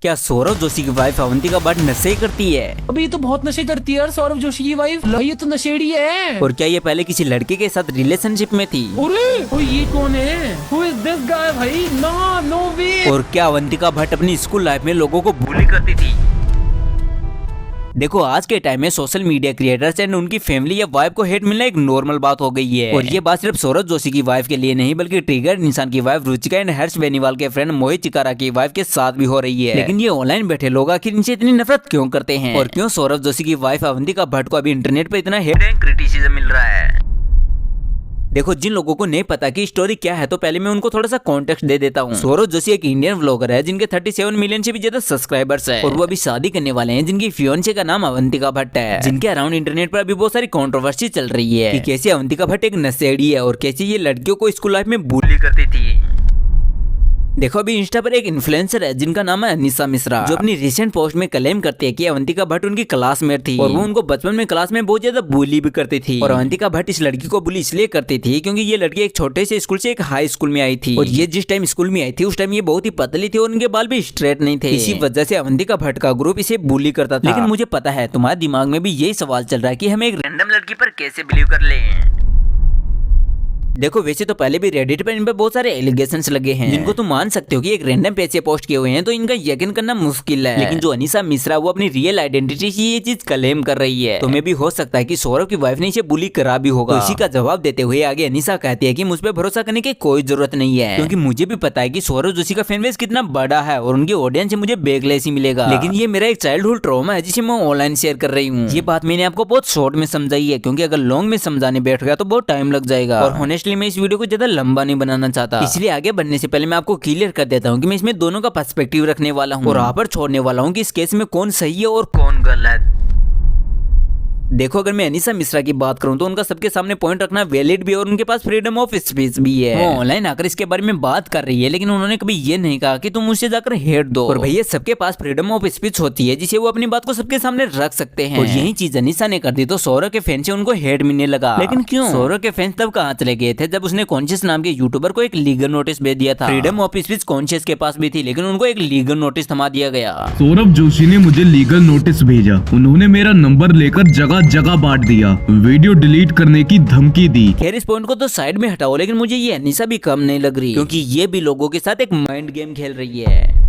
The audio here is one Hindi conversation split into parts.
क्या सौरभ जोशी की वाइफ अवंतिका भट्ट नशे करती है? अबे ये तो बहुत नशे करती है यार सौरभ जोशी की वाइफ। ये तो नशेड़ी है। और क्या ये पहले किसी लड़के के साथ रिलेशनशिप में थी? अरे ये कौन है? Who is this guy भाई? No way। और क्या अवंतिका भट्ट अपनी स्कूल लाइफ में लोगों को बुली करती थी? देखो आज के टाइम में सोशल मीडिया क्रिएटर्स एंड उनकी फैमिली या वाइफ को हेट मिलना एक नॉर्मल बात हो गई है। और ये बात सिर्फ सौरभ जोशी की वाइफ के लिए नहीं बल्कि ट्रिगर इंसान की वाइफ रुचिका एंड हर्ष बेनीवाल के फ्रेंड मोहित चिकारा की वाइफ के साथ भी हो रही है। लेकिन ये ऑनलाइन बैठे लोग आखिर इनसे इतनी नफरत क्यों करते हैं और क्यों सौरभ जोशी की वाइफ अवंतिका भट्ट को अभी इंटरनेट पर इतना हेट एंड क्रिटिसिज्म मिल रहा है? देखो जिन लोगों को नहीं पता कि स्टोरी क्या है तो पहले मैं उनको थोड़ा सा कॉन्टेक्स्ट दे देता हूँ। सौरभ जोशी एक इंडियन व्लॉगर है जिनके 37 मिलियन से भी ज्यादा सब्सक्राइबर्स है और वो अभी शादी करने वाले हैं जिनकी फियोन्से का नाम अवंतिका भट्ट है। जिनके अराउंड इंटरनेट पर अभी बहुत सारी कंट्रोवर्सी चल रही है कि कैसे अवंतिका भट्ट एक नशेड़ी है और कैसे ये लड़कियों को स्कूल लाइफ में बुली करती थी। देखो अभी इंस्टा पर एक इन्फ्लुएंसर है जिनका नाम है अनीसा मिश्रा, जो अपनी रिसेंट पोस्ट में क्लेम करती है कि अवंतिका भट्ट उनकी क्लासमेट थी और वो उनको बचपन में क्लास में बहुत ज्यादा बुली भी करती थी। और अवंतिका भट्ट इस लड़की को बुली इसलिए करती थी क्योंकि ये लड़की एक छोटे से स्कूल से एक हाई स्कूल में आई थी और ये जिस टाइम स्कूल में आई थी उस टाइम ये बहुत ही पतली थी और उनके बाल भी स्ट्रेट नहीं थे। इसी वजह से अवंतिका भट्ट का ग्रुप इसे बुली करता था। लेकिन मुझे पता है तुम्हारे दिमाग में भी यही सवाल चल रहा है कि हम एक रैंडम लड़की पर कैसे बिलीव कर ले। देखो वैसे तो पहले भी रेडिट पर इन पे बहुत सारे एलिगेशंस लगे हैं जिनको तुम मान सकते हो कि एक रैंडम पेज से पोस्ट किए हुए हैं तो इनका यकीन करना मुश्किल है। लेकिन जो अनीसा मिश्रा वो अपनी रियल आइडेंटिटी से ये चीज क्लेम कर रही है तो मे भी हो सकता है कि सौरभ की वाइफ ने इसे बुली करा भी होगा। तो इसी का जवाब देते हुए आगे अनीसा कहती है कि मुझ पर भरोसा करने की कोई जरूरत नहीं है क्योंकि मुझे भी पता है कि सौरभ जोशी का फैन बेस कितना बड़ा है और उनकी ऑडियंस से मुझे बैकलैश ही मिलेगा। लेकिन ये मेरा एक चाइल्डहुड ट्रॉमा है जिसे मैं ऑनलाइन शेयर कर रही हूँ। ये बात मैंने आपको बहुत शॉर्ट में समझाई है क्योंकि अगर लॉन्ग में समझाने बैठ गया तो बहुत टाइम लग जाएगा और ऑनेस्टली मैं इस वीडियो को लंबा नहीं बनाना चाहता। इसलिए आगे बढ़ने से पहले मैं आपको क्लियर कर देता हूँ कि मैं इसमें दोनों का पर्सपेक्टिव रखने वाला हूँ और आप पर छोड़ने वाला हूँ कि इस केस में कौन सही है और कौन गलत। देखो अगर मैं अनीसा मिश्रा की बात करूं तो उनका सबके सामने पॉइंट रखना वैलिड भी है और उनके पास फ्रीडम ऑफ स्पीच भी है। वो ऑनलाइन आकर इसके बारे में बात कर रही है लेकिन उन्होंने कभी ये नहीं कहा कि तुम उससे जाकर हेट दो। और भैया सबके पास फ्रीडम ऑफ स्पीच होती है जिसे वो अपनी बात को सबके सामने रख सकते हैं और यही चीज अनीसा ने कर दी तो सौरभ के फैन से उनको हेट मिलने लगा। लेकिन क्यों? सौरभ के फैंस तब कहाँ चले गए थे जब उसने कॉन्शियस नाम के यूट्यूबर को एक लीगल नोटिस भेज दिया था। फ्रीडम ऑफ स्पीच कॉन्शियस के पास भी थी लेकिन उनको एक लीगल नोटिस थमा दिया गया। सौरभ जोशी ने मुझे लीगल नोटिस भेजा, उन्होंने मेरा नंबर लेकर जगह जगह बांट दिया, वीडियो डिलीट करने की धमकी दी। खैर इस पॉइंट को तो साइड में हटाओ लेकिन मुझे ये अनीसा भी कम नहीं लग रही क्योंकि ये भी लोगों के साथ एक माइंड गेम खेल रही है।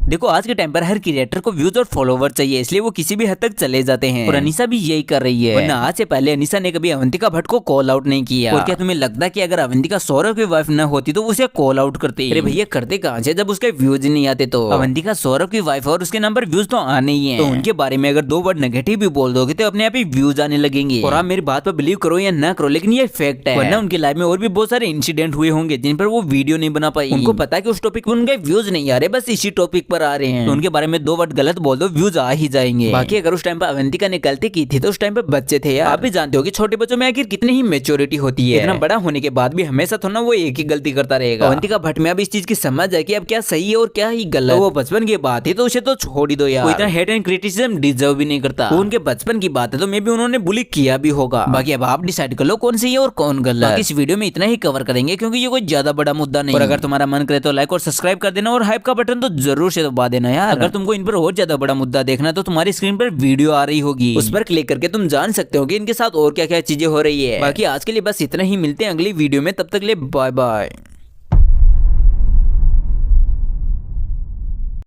देखो आज के टाइम पर हर क्रिएटर को व्यूज और फॉलोवर चाहिए इसलिए वो किसी भी हद तक चले जाते हैं और अनीसा भी यही कर रही है। वरना आज से पहले अनीसा ने कभी अवंतिका भट्ट को कॉल आउट नहीं किया। और क्या तुम्हें लगता है कि अगर अवंतिका सौरभ की वाइफ न होती तो उसे कॉल आउट करती? अरे भैया करते कहाँ से जब उसके व्यूज नहीं आते तो। अवंतिका सौरभ की वाइफ और उसके नाम पर व्यूज तो आने ही है तो उनके बारे में अगर 2 वर्ड नेगेटिव भी बोल दोगे तो अपने आप ही व्यूज आने लगेंगे। और आप मेरी बात पर बिलीव करो या ना करो लेकिन ये फैक्ट है। वरना उनकी लाइफ में और भी बहुत सारे इंसिडेंट हुए होंगे जिन पर वो वीडियो नहीं बना पाई। उनको पता है कि उस टॉपिक पर उनके व्यूज नहीं आ रहे, बस इसी टॉपिक पर आ रहे हैं तो उनके बारे में 2 वर्ड गलत बोल दो व्यूज आ ही जाएंगे। बाकी अगर उस टाइम पर अवंतिका ने गलती की थी तो उस टाइम पर बच्चे थे यार। आप भी जानते हो कि छोटे बच्चों में आखिर कितनी ही मेच्योरिटी होती है। इतना बड़ा होने के बाद भी हमेशा थोड़ा वो एक ही गलती करता रहेगा। अवंतिका भट्ट में अब इस चीज की समझ है कि अब क्या सही है और क्या ही गलत। वो बचपन की बात है तो उसे तो छोड़ ही दो यार, इतना हेट एंड क्रिटिसिज्म डिजर्व भी नहीं करता। उनके बचपन की बात है तो मे भी उन्होंने बुली किया भी होगा। बाकी अब आप डिसाइड कर लो कौन सही है और कौन गलत। इस वीडियो में इतना ही कवर करेंगे क्योंकि ये कोई ज्यादा बड़ा मुद्दा नहीं। और अगर तुम्हारा मन करे तो लाइक और सब्सक्राइब कर देना और हाइप का बटन तो जरूर से दबा देना यार। अगर तुमको इन पर और ज्यादा बड़ा मुद्दा देखना तो तुम्हारी स्क्रीन पर वीडियो आ रही होगी, उस पर क्लिक करके तुम जान सकते हो कि इनके साथ और क्या क्या चीजें हो रही है। बाकी आज के लिए बस इतना ही, मिलते हैं अगली वीडियो में, तब तक के लिए बाय बाय।